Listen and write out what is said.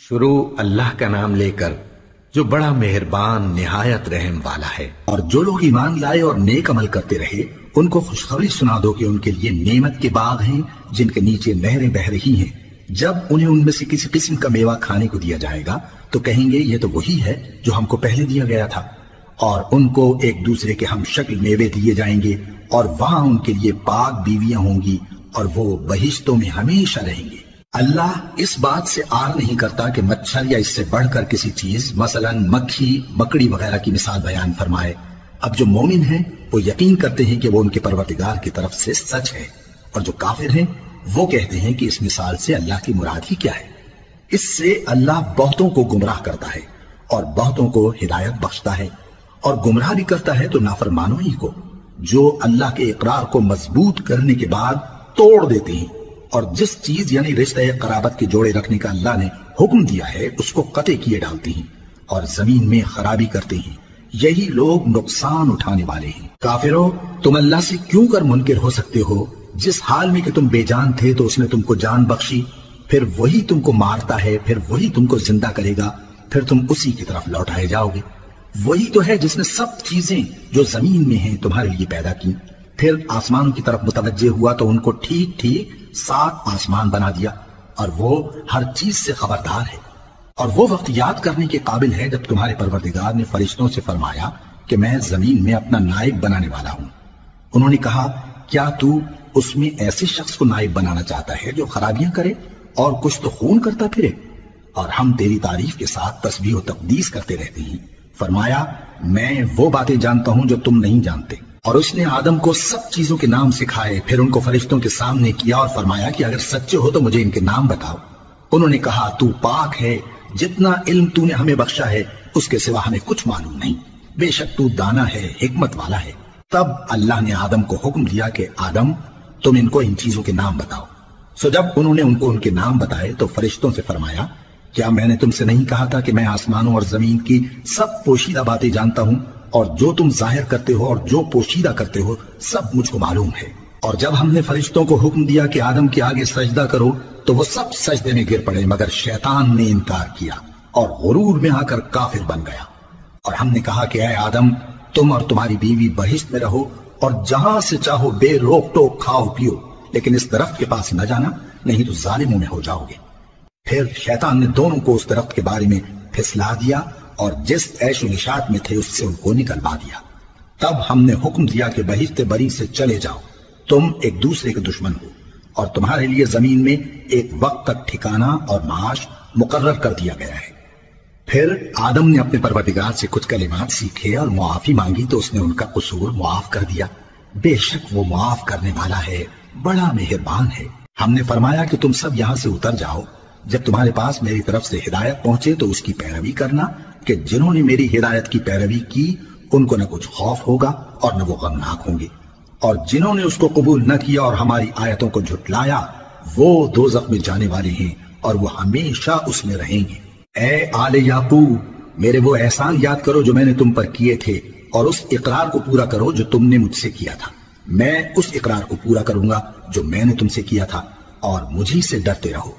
شروع اللہ کا نام لے کر جو بڑا مہربان نہایت رحم والا ہے۔ اور جو لوگ ایمان لائے اور نیک عمل کرتے رہے ان کو خوشخبری سنا دو کہ ان کے لیے نعمت کے باغ ہیں جن کے نیچے نہریں بہہ رہی ہیں۔ جب انہیں ان میں سے کسی قسم کا میوہ کھانے کو دیا جائے گا تو کہیں گے یہ تو وہی ہے جو ہم کو پہلے دیا گیا تھا، اور ان کو ایک دوسرے کے ہم شکل میوے دیے جائیں گے، اور وہاں ان کے لیے پاک بیویاں ہوں گی اور وہ بہشتوں میں ہمیشہ رہیں گے۔ اللہ اس بات سے آر نہیں کرتا کہ مچھر یا اس سے بڑھ کر کسی چیز مثلا مکھی، مکڑی وغیرہ کی مثال بیان فرمائے۔ اب جو مومن ہیں وہ یقین کرتے ہیں کہ وہ ان کے پروردگار کی طرف سے سچ ہے، اور جو کافر ہیں وہ کہتے ہیں کہ اس مثال سے اللہ کی مراد ہی کیا ہے۔ اس سے اللہ بہتوں کو گمراہ کرتا ہے اور بہتوں کو ہدایت بخشتا ہے، اور گمراہ بھی کرتا ہے تو نافرمانوں ہی کو، جو اللہ کے اقرار کو مضبوط کرنے کے بعد توڑ دیتے ہیں، اور جس چیز یعنی رشتہ قرابت کے جوڑے رکھنے کا اللہ نے حکم دیا ہے اس کو قطع کیے ڈالتے ہیں اور زمین میں خرابی کرتے ہیں۔ یہی لوگ نقصان اٹھانے والے ہیں۔ کافروں، تم اللہ سے کیوں کر منکر ہو سکتے ہو؟ جس حال میں کہ تم بے جان تھے تو اس نے تم کو جان بخشی، پھر وہی تم کو مارتا ہے، پھر وہی تم کو زندہ کرے گا، پھر تم اسی کی طرف لوٹائے جاؤ گے۔ وہی تو ہے جس نے سب چیزیں جو زمین میں ہیں تمہارے لیے پیدا کی، پھر آسمانوں کی طرف متوجہ ہوا تو ان کو ٹھیک ٹھیک 7 آسمان بنا دیا، اور وہ ہر چیز سے خبردار ہے۔ اور وہ وقت یاد کرنے کے قابل ہے جب تمہارے پروردگار نے فرشتوں سے فرمایا کہ میں زمین میں اپنا نائب بنانے والا ہوں۔ انہوں نے کہا کیا تو اس میں ایسے شخص کو نائب بنانا چاہتا ہے جو خرابیاں کرے اور کچھ تو خون کرتا پھرے؟ اور ہم تیری تعریف کے ساتھ تسبیح و تقدیس کرتے رہتے ہیں۔ فرمایا میں وہ باتیں جانتا ہوں جو تم نہیں جانتے۔ اور اس نے آدم کو سب چیزوں کے نام سکھائے، پھر ان کو فرشتوں کے سامنے کیا اور فرمایا کہ اگر سچے ہو تو مجھے ان کے نام بتاؤ۔ انہوں نے کہا تو پاک ہے، جتنا علم تو نے ہمیں بخشا ہے اس کے سوا ہمیں کچھ معلوم نہیں، بے شک تو دانا ہے، حکمت والا ہے۔ تب اللہ نے آدم کو حکم دیا کہ آدم تم ان کو ان چیزوں کے نام بتاؤ۔ سو جب انہوں نے ان کو ان کے نام بتائے تو فرشتوں سے فرمایا کیا میں نے تم سے نہیں کہا تھا کہ میں آسمانوں اور زمین کی سب پوشیدہ باتیں جانتا ہوں، اور جو تم ظاہر کرتے ہو اور جو پوشیدہ کرتے ہو سب مجھ کو معلوم ہے۔ اور جب ہم نے فرشتوں کو حکم دیا کہ آدم کے آگے سجدہ کرو تو وہ سب سجدے میں گر پڑے مگر شیطان نے انکار کیا اور غرور میں آ کر کافر بن گیا۔ اور ہم نے کہا کہ اے آدم تم اور تمہاری بیوی بہشت میں رہو اور جہاں سے چاہو بے روک ٹوک کھاؤ پیو، لیکن اس درخت کے پاس نہ جانا نہیں تو ظالموں میں ہو جاؤ گے۔ پھر شیطان نے دونوں کو اس درخت کے بارے میں پھسلا دیا اور جس عیش و نشاط میں تھے اس سے ان کو نکلوا دیا۔ تب ہم نے حکم دیا کہ بہشت بری سے چلے جاؤ، تم ایک دوسرے کے دشمن ہو، اور تمہارے لیے زمین میں ایک وقت تک ٹھکانہ اور معاش مقرر کر دیا گیا ہے۔ پھر آدم نے اپنے پروردگار سے کچھ کلمات سیکھے اور معافی مانگی تو اس نے ان کا قصور معاف کر دیا۔ بے شک وہ معاف کرنے والا ہے، بڑا مہربان ہے۔ ہم نے فرمایا کہ تم سب یہاں سے اتر جاؤ، جب تمہارے پاس میری طرف سے ہدایت پہنچے تو اس کی پیروی کرنا کہ جنہوں نے میری ہدایت کی پیروی کی ان کو نہ کچھ خوف ہوگا اور نہ وہ غمناک ہوں گے، اور جنہوں نے اس کو قبول نہ کیا اور ہماری آیتوں کو جھٹلایا وہ دوزخ میں جانے والے ہیں اور وہ ہمیشہ اس میں رہیں گے۔ اے آل یعقوب، میرے وہ احسان یاد کرو جو میں نے تم پر کیے تھے، اور اس اقرار کو پورا کرو جو تم نے مجھ سے کیا تھا۔ میں اس اقرار کو پورا کروں گا جو میں نے تم سے کیا تھا، اور مجھی سے ڈرتے رہو۔